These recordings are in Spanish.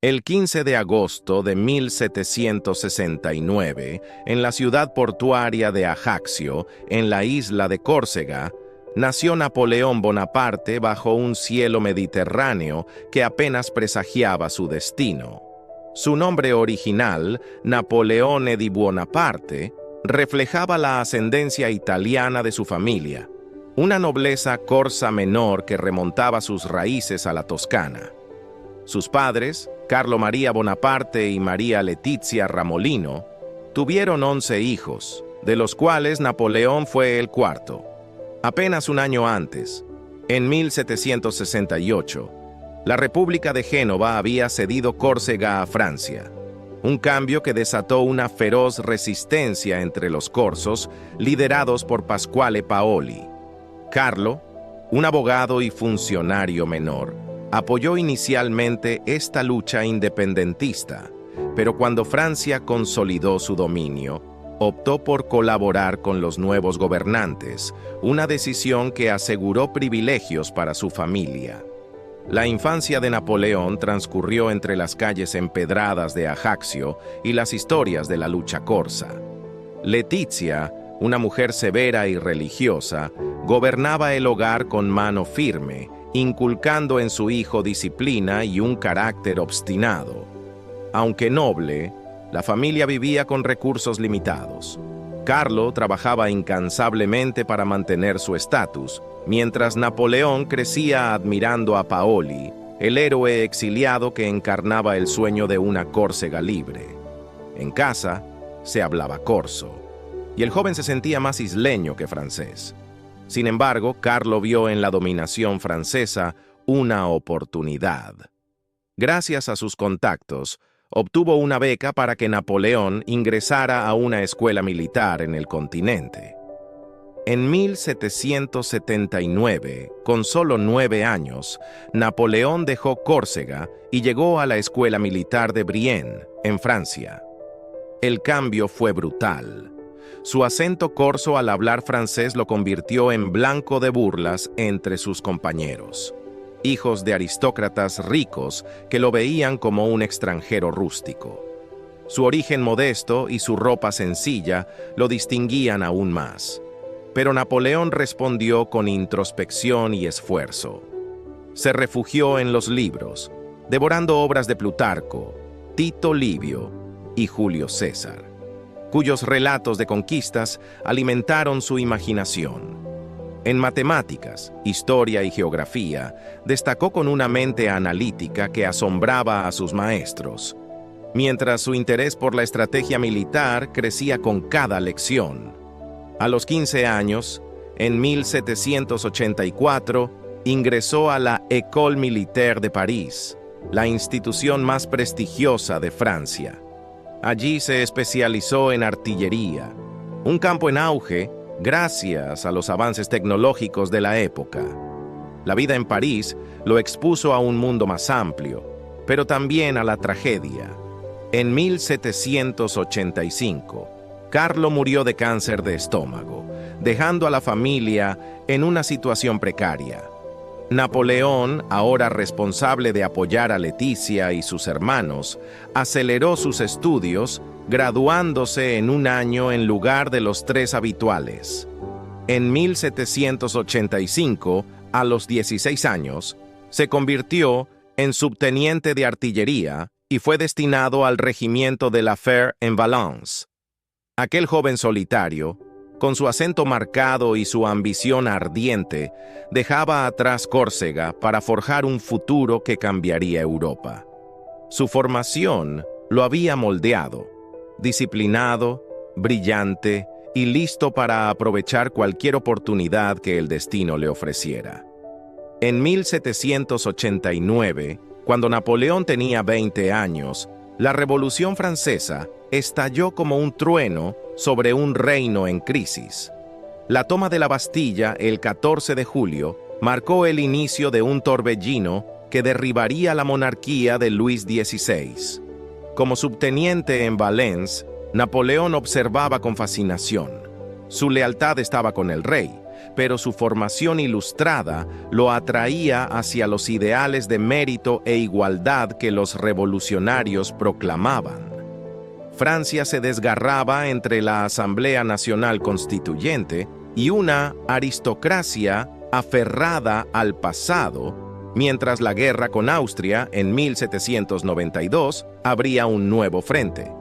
El 15 de agosto de 1769, en la ciudad portuaria de Ajaccio, en la isla de Córcega, nació Napoleón Bonaparte bajo un cielo mediterráneo que apenas presagiaba su destino. Su nombre original, Napoleone di Buonaparte, reflejaba la ascendencia italiana de su familia, una nobleza corsa menor que remontaba sus raíces a la Toscana. Sus padres, Carlo María Bonaparte y María Letizia Ramolino, tuvieron 11 hijos, de los cuales Napoleón fue el cuarto. Apenas un año antes, en 1768, la República de Génova había cedido Córcega a Francia, un cambio que desató una feroz resistencia entre los corsos, liderados por Pasquale Paoli. Carlo, un abogado y funcionario menor, apoyó inicialmente esta lucha independentista, pero cuando Francia consolidó su dominio, optó por colaborar con los nuevos gobernantes, una decisión que aseguró privilegios para su familia. La infancia de Napoleón transcurrió entre las calles empedradas de Ajaccio y las historias de la lucha corsa. Letizia, una mujer severa y religiosa, gobernaba el hogar con mano firme, inculcando en su hijo disciplina y un carácter obstinado. Aunque noble, la familia vivía con recursos limitados. Carlo trabajaba incansablemente para mantener su estatus, mientras Napoleón crecía admirando a Paoli, el héroe exiliado que encarnaba el sueño de una Córcega libre. En casa se hablaba corso, y el joven se sentía más isleño que francés. Sin embargo, Carlo vio en la dominación francesa una oportunidad. Gracias a sus contactos, obtuvo una beca para que Napoleón ingresara a una escuela militar en el continente. En 1779, con solo 9 años, Napoleón dejó Córcega y llegó a la escuela militar de Brienne, en Francia. El cambio fue brutal. Su acento corso al hablar francés lo convirtió en blanco de burlas entre sus compañeros, hijos de aristócratas ricos que lo veían como un extranjero rústico. Su origen modesto y su ropa sencilla lo distinguían aún más. Pero Napoleón respondió con introspección y esfuerzo. Se refugió en los libros, devorando obras de Plutarco, Tito Livio y Julio César, cuyos relatos de conquistas alimentaron su imaginación. En matemáticas, historia y geografía, destacó con una mente analítica que asombraba a sus maestros, mientras su interés por la estrategia militar crecía con cada lección. A los 15 años, en 1784, ingresó a la École Militaire de París, la institución más prestigiosa de Francia. Allí se especializó en artillería, un campo en auge gracias a los avances tecnológicos de la época. La vida en París lo expuso a un mundo más amplio, pero también a la tragedia. En 1785, Carlo murió de cáncer de estómago, dejando a la familia en una situación precaria. Napoleón, ahora responsable de apoyar a Letizia y sus hermanos, aceleró sus estudios, graduándose en un año en lugar de los 3 habituales. En 1785, a los 16 años, se convirtió en subteniente de artillería y fue destinado al regimiento de la Fère en Valence. Aquel joven solitario, con su acento marcado y su ambición ardiente, dejaba atrás Córcega para forjar un futuro que cambiaría Europa. Su formación lo había moldeado, disciplinado, brillante y listo para aprovechar cualquier oportunidad que el destino le ofreciera. En 1789, cuando Napoleón tenía 20 años, la Revolución Francesa estalló como un trueno sobre un reino en crisis. La toma de la Bastilla el 14 de julio marcó el inicio de un torbellino que derribaría la monarquía de Luis XVI. Como subteniente en Valence, Napoleón observaba con fascinación. Su lealtad estaba con el rey, pero su formación ilustrada lo atraía hacia los ideales de mérito e igualdad que los revolucionarios proclamaban. Francia se desgarraba entre la Asamblea Nacional Constituyente y una aristocracia aferrada al pasado, mientras la guerra con Austria en 1792 abría un nuevo frente.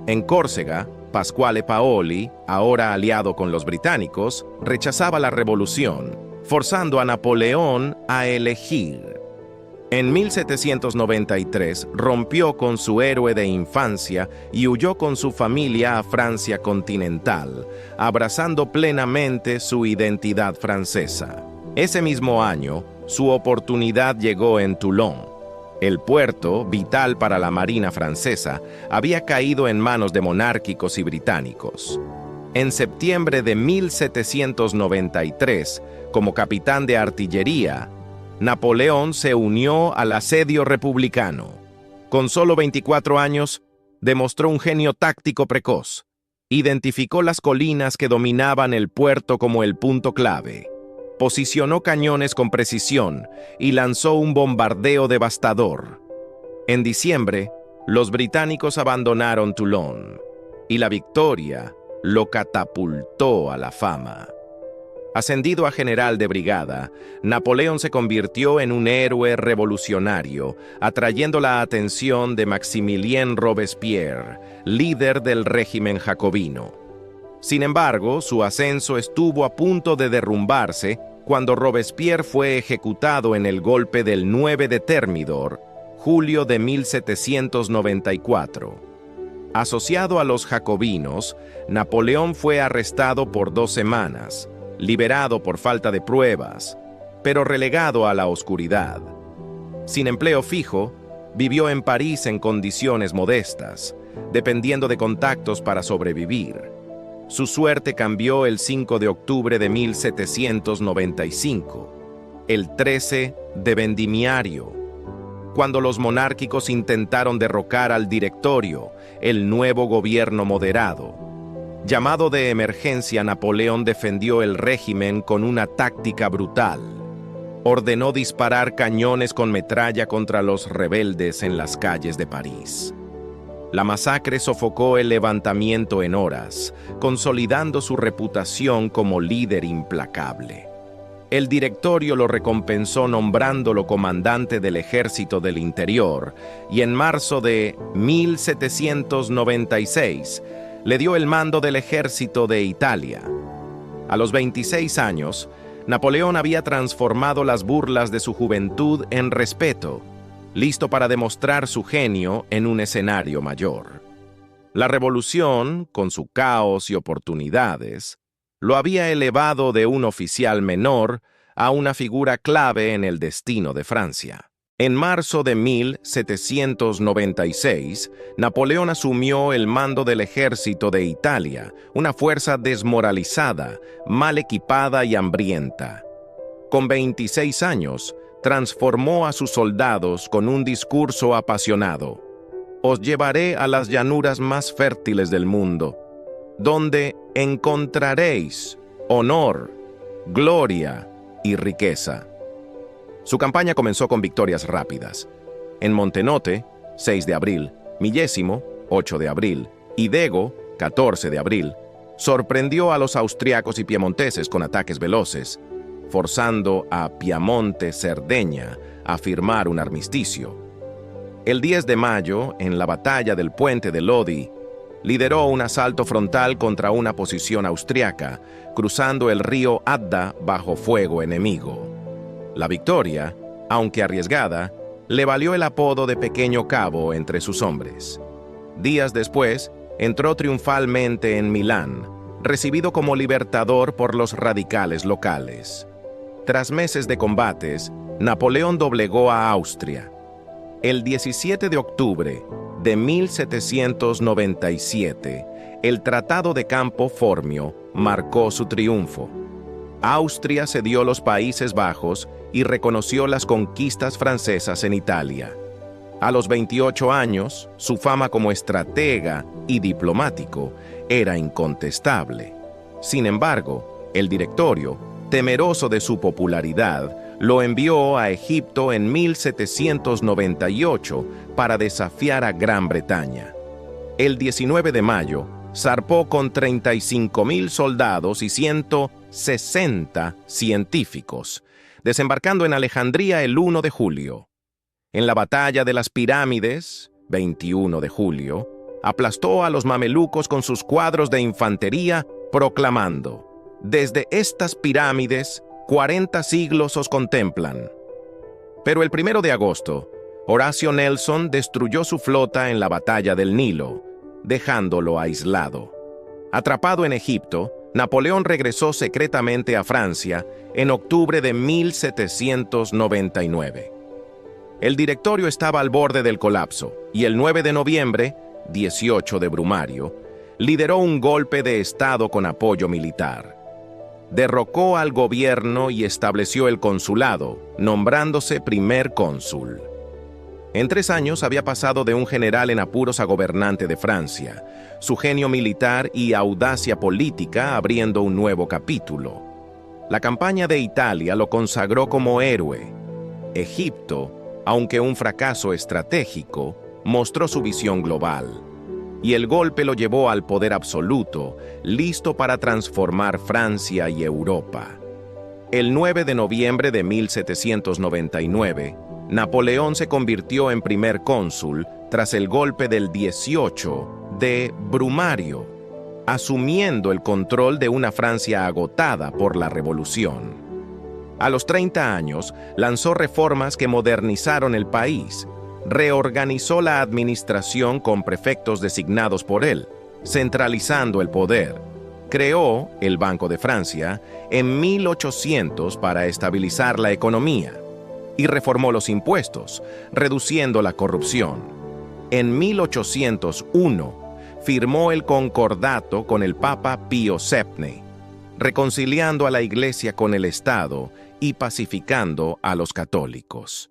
En Córcega, Pasquale Paoli, ahora aliado con los británicos, rechazaba la revolución, forzando a Napoleón a elegir. En 1793 rompió con su héroe de infancia y huyó con su familia a Francia continental, abrazando plenamente su identidad francesa. Ese mismo año, su oportunidad llegó en Toulon. El puerto, vital para la marina francesa, había caído en manos de monárquicos y británicos. En septiembre de 1793, como capitán de artillería, Napoleón se unió al asedio republicano. Con solo 24 años, demostró un genio táctico precoz. Identificó las colinas que dominaban el puerto como el punto clave. Posicionó cañones con precisión y lanzó un bombardeo devastador. En diciembre, los británicos abandonaron Toulon y la victoria lo catapultó a la fama. Ascendido a general de brigada, Napoleón se convirtió en un héroe revolucionario, atrayendo la atención de Maximilien Robespierre, líder del régimen jacobino. Sin embargo, su ascenso estuvo a punto de derrumbarse cuando Robespierre fue ejecutado en el golpe del 9 de Thermidor, julio de 1794. Asociado a los jacobinos, Napoleón fue arrestado por 2 semanas, liberado por falta de pruebas, pero relegado a la oscuridad. Sin empleo fijo, vivió en París en condiciones modestas, dependiendo de contactos para sobrevivir. Su suerte cambió el 5 de octubre de 1795, el 13 de Vendimiario, cuando los monárquicos intentaron derrocar al Directorio, el nuevo gobierno moderado. Llamado de emergencia, Napoleón defendió el régimen con una táctica brutal. Ordenó disparar cañones con metralla contra los rebeldes en las calles de París. La masacre sofocó el levantamiento en horas, consolidando su reputación como líder implacable. El Directorio lo recompensó nombrándolo comandante del Ejército del Interior y en marzo de 1796 le dio el mando del Ejército de Italia. A los 26 años, Napoleón había transformado las burlas de su juventud en respeto, listo para demostrar su genio en un escenario mayor. La revolución, con su caos y oportunidades, lo había elevado de un oficial menor a una figura clave en el destino de Francia. En marzo de 1796, Napoleón asumió el mando del ejército de Italia, una fuerza desmoralizada, mal equipada y hambrienta. Con 26 años, transformó a sus soldados con un discurso apasionado. Os llevaré a las llanuras más fértiles del mundo, donde encontraréis honor, gloria y riqueza. Su campaña comenzó con victorias rápidas. En Montenotte, 6 de abril, Millésimo, 8 de abril, y Dego, 14 de abril, sorprendió a los austriacos y piemonteses con ataques veloces, forzando a Piamonte-Cerdeña a firmar un armisticio. El 10 de mayo, en la batalla del puente de Lodi, lideró un asalto frontal contra una posición austriaca, cruzando el río Adda bajo fuego enemigo. La victoria, aunque arriesgada, le valió el apodo de Pequeño Cabo entre sus hombres. Días después, entró triunfalmente en Milán, recibido como libertador por los radicales locales. Tras meses de combates, Napoleón doblegó a Austria. El 17 de octubre de 1797, el Tratado de Campo Formio marcó su triunfo. Austria cedió los Países Bajos y reconoció las conquistas francesas en Italia. A los 28 años, su fama como estratega y diplomático era incontestable. Sin embargo, el Directorio, Temeroso de su popularidad, lo envió a Egipto en 1798 para desafiar a Gran Bretaña. El 19 de mayo, zarpó con 35.000 soldados y 160 científicos, desembarcando en Alejandría el 1 de julio. En la batalla de las Pirámides, 21 de julio, aplastó a los mamelucos con sus cuadros de infantería, proclamando: «Desde estas pirámides, 40 siglos os contemplan». Pero el 1 de agosto, Horatio Nelson destruyó su flota en la batalla del Nilo, dejándolo aislado. Atrapado en Egipto, Napoleón regresó secretamente a Francia en octubre de 1799. El directorio estaba al borde del colapso y el 9 de noviembre, 18 de Brumario, lideró un golpe de Estado con apoyo militar. Derrocó al gobierno y estableció el consulado, nombrándose primer cónsul. En 3 años había pasado de un general en apuros a gobernante de Francia, su genio militar y audacia política abriendo un nuevo capítulo. La campaña de Italia lo consagró como héroe. Egipto, aunque un fracaso estratégico, mostró su visión global. Y el golpe lo llevó al poder absoluto, listo para transformar Francia y Europa. El 9 de noviembre de 1799, Napoleón se convirtió en primer cónsul tras el golpe del 18 de Brumario, asumiendo el control de una Francia agotada por la revolución. A los 30 años, lanzó reformas que modernizaron el país, reorganizó la administración con prefectos designados por él, centralizando el poder. Creó el Banco de Francia en 1800 para estabilizar la economía y reformó los impuestos, reduciendo la corrupción. En 1801 firmó el concordato con el Papa Pío VII, reconciliando a la Iglesia con el Estado y pacificando a los católicos.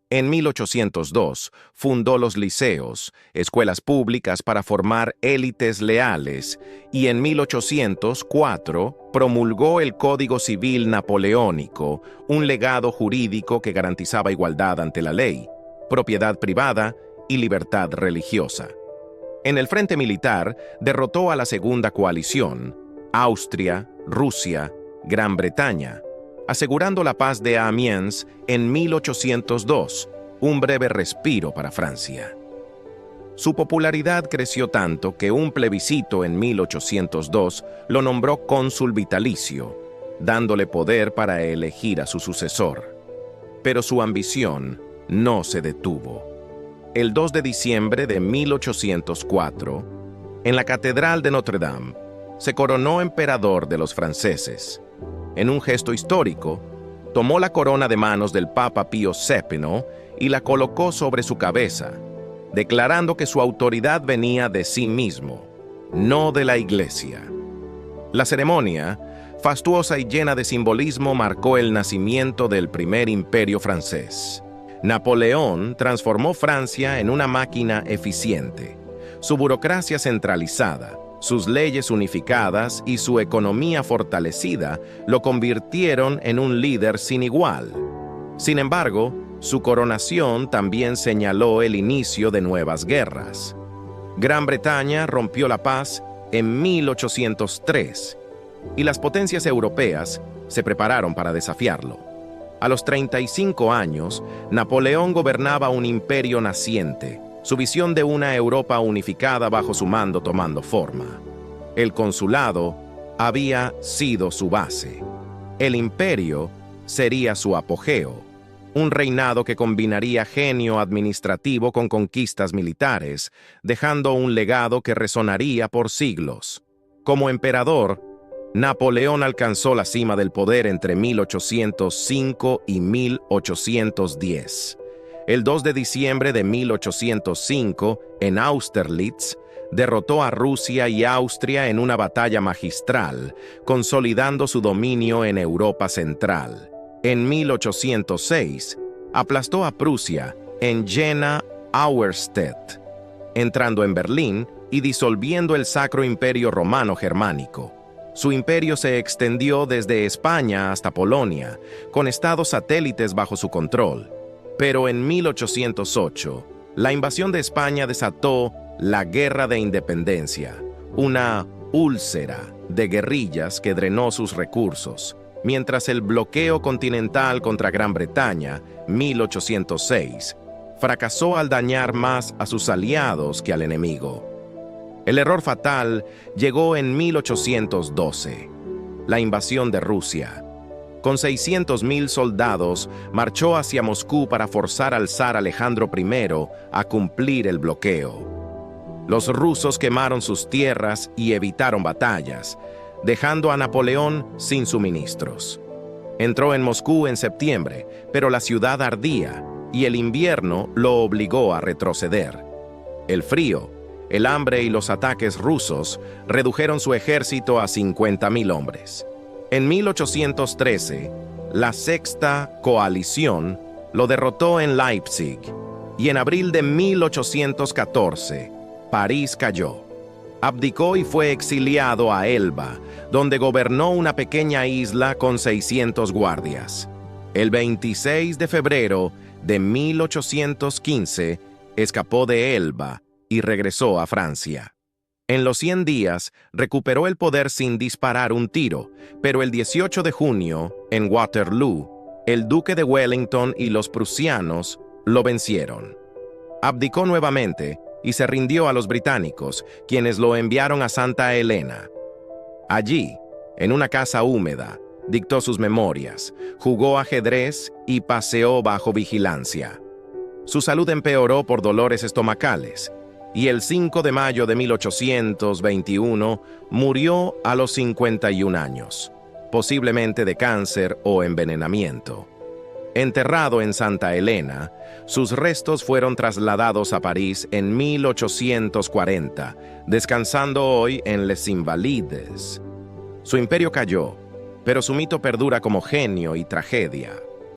En 1802 fundó los liceos, escuelas públicas para formar élites leales, y en 1804 promulgó el Código Civil Napoleónico, un legado jurídico que garantizaba igualdad ante la ley, propiedad privada y libertad religiosa. En el frente militar derrotó a la Segunda Coalición, Austria, Rusia, Gran Bretaña, asegurando la paz de Amiens en 1802, un breve respiro para Francia. Su popularidad creció tanto que un plebiscito en 1802 lo nombró cónsul vitalicio, dándole poder para elegir a su sucesor. Pero su ambición no se detuvo. El 2 de diciembre de 1804, en la Catedral de Notre Dame, se coronó emperador de los franceses. En un gesto histórico, tomó la corona de manos del Papa Pío VII y la colocó sobre su cabeza, declarando que su autoridad venía de sí mismo, no de la Iglesia. La ceremonia, fastuosa y llena de simbolismo, marcó el nacimiento del primer imperio francés. Napoleón transformó Francia en una máquina eficiente. Su burocracia centralizada, sus leyes unificadas y su economía fortalecida lo convirtieron en un líder sin igual. Sin embargo, su coronación también señaló el inicio de nuevas guerras. Gran Bretaña rompió la paz en 1803 y las potencias europeas se prepararon para desafiarlo. A los 35 años, Napoleón gobernaba un imperio naciente, su visión de una Europa unificada bajo su mando tomando forma. El consulado había sido su base. El imperio sería su apogeo, un reinado que combinaría genio administrativo con conquistas militares, dejando un legado que resonaría por siglos. Como emperador, Napoleón alcanzó la cima del poder entre 1805 y 1810. El 2 de diciembre de 1805, en Austerlitz, derrotó a Rusia y Austria en una batalla magistral, consolidando su dominio en Europa Central. En 1806, aplastó a Prusia en Jena-Auerstedt, entrando en Berlín y disolviendo el Sacro Imperio Romano Germánico. Su imperio se extendió desde España hasta Polonia, con estados satélites bajo su control. Pero en 1808, la invasión de España desató la Guerra de Independencia, una úlcera de guerrillas que drenó sus recursos, mientras el bloqueo continental contra Gran Bretaña, 1806, fracasó al dañar más a sus aliados que al enemigo. El error fatal llegó en 1812, la invasión de Rusia. Con 600.000 soldados, marchó hacia Moscú para forzar al zar Alejandro I a cumplir el bloqueo. Los rusos quemaron sus tierras y evitaron batallas, dejando a Napoleón sin suministros. Entró en Moscú en septiembre, pero la ciudad ardía y el invierno lo obligó a retroceder. El frío, el hambre y los ataques rusos redujeron su ejército a 50.000 hombres. En 1813, la Sexta Coalición lo derrotó en Leipzig y en abril de 1814, París cayó. Abdicó y fue exiliado a Elba, donde gobernó una pequeña isla con 600 guardias. El 26 de febrero de 1815, escapó de Elba y regresó a Francia. En los 100 días, recuperó el poder sin disparar un tiro, pero el 18 de junio, en Waterloo, el duque de Wellington y los prusianos lo vencieron. Abdicó nuevamente y se rindió a los británicos, quienes lo enviaron a Santa Elena. Allí, en una casa húmeda, dictó sus memorias, jugó ajedrez y paseó bajo vigilancia. Su salud empeoró por dolores estomacales, y el 5 de mayo de 1821 murió a los 51 años, posiblemente de cáncer o envenenamiento. Enterrado en Santa Elena, sus restos fueron trasladados a París en 1840, descansando hoy en Les Invalides. Su imperio cayó, pero su mito perdura como genio y tragedia.